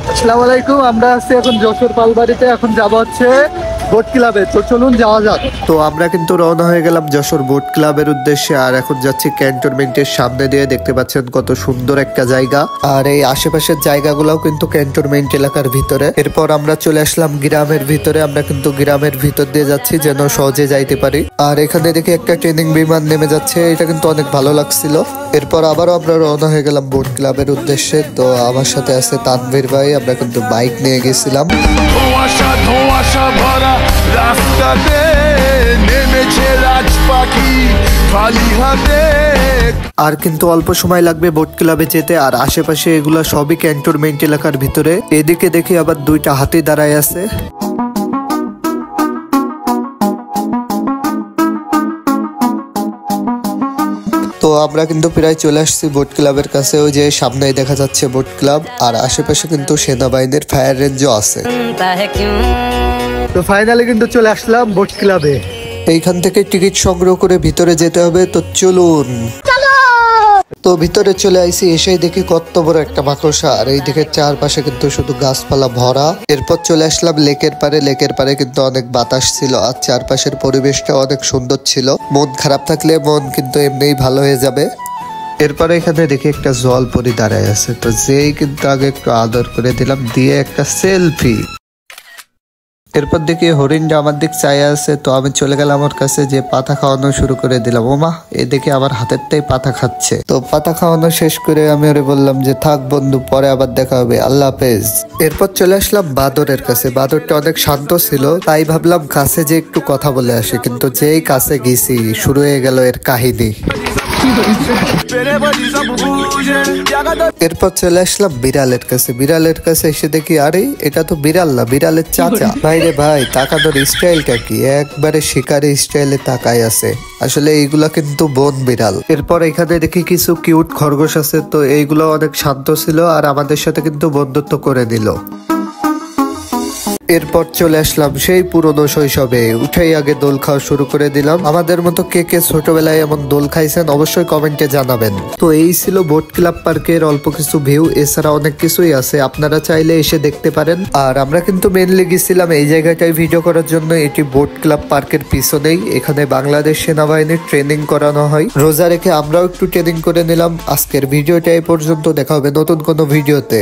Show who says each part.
Speaker 1: আসসালামু আলাইকুম, আমরা আছি এখন যশোর পালবাড়িতে। এখন যাব হচ্ছে বোট ক্লাবে, তো চলুন যাওয়া যাক।
Speaker 2: তো আমরা কিন্তু রওনা হয়ে গেলাম যশোর বোট ক্লাবের উদ্দেশ্যে। আর এখন যাচ্ছি ক্যান্টনমেন্টের সামনে দিয়ে। দেখতে পাচ্ছেন কত সুন্দর একটা জায়গা, আর এই আশেপাশের জায়গাগুলোও কিন্তু ক্যান্টনমেন্ট এলাকার ভিতরে। এরপর আমরা চলে আসলাম গ্রামের ভিতরে। আমরা কিন্তু গ্রামের ভিতর দিয়ে যাচ্ছি যেন সহজে যাইতে পারি। আর এখানে দেখে একটা ট্রেনিং বিমান নেমে যাচ্ছে, এটা কিন্তু অনেক ভালো লাগছিল। এরপর আবারও আমরা রওনা হয়ে গেলাম বোট ক্লাবের উদ্দেশ্যে। তো আমার সাথে আছে তানভীর ভাই, আমরা কিন্তু বাইক নিয়ে গেছিলাম। রাস্তাতে নেমেছে রাজ পাখি খালি হাতে। আর কিন্তু অল্প সময় লাগবে বোট ক্লাবে যেতে। আর আশেপাশে এগুলা সবই ক্যান্টনমেন্ট এলাকার ভিতরে। এদিকে দেখি আবার দুইটা হাতি দাঁড়ায় আছে। তো আমরা কিন্তু প্রায় চলে আসছি বোট ক্লাবের কাছে। ওই যে সামনেই দেখা যাচ্ছে বোট ক্লাব, আর আশেপাশে কিন্তু সেনাবাহিনীর ফায়ার রেঞ্জও আছে।
Speaker 1: তো ফাইনালি কিন্তু চলে আসলাম বোট ক্লাবে।
Speaker 2: এইখান থেকে টিকিট সংগ্রহ করে ভিতরে যেতে হবে। তো চলুন। তো ভিতরে চলে আইসি, এসেই দেখি কত বড় একটা মাকড়সা। আর এই দিকে চারপাশে কিন্তু শুধু গাছপালা ভরা। এরপর চলে আসলাম লেকের পারে। লেকের পারে কিন্তু অনেক বাতাস ছিল, আর চারপাশের পরিবেশটা অনেক সুন্দর ছিল। মন খারাপ থাকলে মন কিন্তু এমনিই ভালো হয়ে যাবে। এরপরে এখানে দেখি একটা জলপরি দাঁড়ায় আছে। তো যেই কিন্তু আগে একটু আদর করে দিলাম, দিয়ে একটা সেলফি। এরপর দেখি হরিণটা আমার দিক চাই আছে। তো আমি চলে গেলাম ওর কাছে, যে পাতা খাওয়ানো শুরু করে দিলাম। ওমা, এ দেখে আমার হাতেরটাই পাতা খাচ্ছে। তো পাতা খাওয়ানো শেষ করে আমি ওরে বললাম যে থাক বন্ধু, পরে আবার দেখা হবে, আল্লাহ হাফেজ। এরপর চলে আসলাম বাদরের কাছে। বাদরটা অনেক শান্ত ছিল, তাই ভাবলাম কাছে যে একটু কথা বলে আসে। কিন্তু যেই কাছে গেছি, শুরু হয়ে গেল এর কাহিনী। এরপর চলে আসলাম বিড়ালের কাছে। বিড়ালের কাছে এসে দেখি আরে এটা তো বিড়াল না, বিড়ালের চাচা। ভাই রে ভাই, তাকানোর স্টাইলটা কি, একবারে শিকারি স্টাইলে তাকাই আছে। আসলে এইগুলা কিন্তু বন বিড়াল। এরপর এখানে দেখি কিছু কিউট খরগোশ আছে। তো এইগুলো অনেক শান্ত ছিল, আর আমাদের সাথে কিন্তু বন্ধুত্ব করে দিল। এরপর চলে আসলাম সেই পুরনো শৈশবে। উঠেই আগে দোল খাওয়া শুরু করে দিলাম। আমাদের মতো কে কে ছোটবেলায় এমন দোল খাইছেন অবশ্যই কমেন্টে জানাবেন। তো এই ছিল বোট ক্লাব পার্কের অল্প কিছু ভিউ। এছাড়া অনেক কিছুই আছে, আপনারা চাইলে এসে দেখতে পারেন। আর আমরা কিন্তু মেনলি গেছিলাম এই জায়গাটায় ভিডিও করার জন্য। এটি বোট ক্লাব পার্কের পিছনেই। এখানে বাংলাদেশ সেনাবাহিনীর ট্রেনিং করানো হয়। রোজা রেখে আমরাও একটু ট্রেনিং করে নিলাম। আজকের ভিডিওটা এই পর্যন্ত, দেখা হবে নতুন কোনো ভিডিওতে।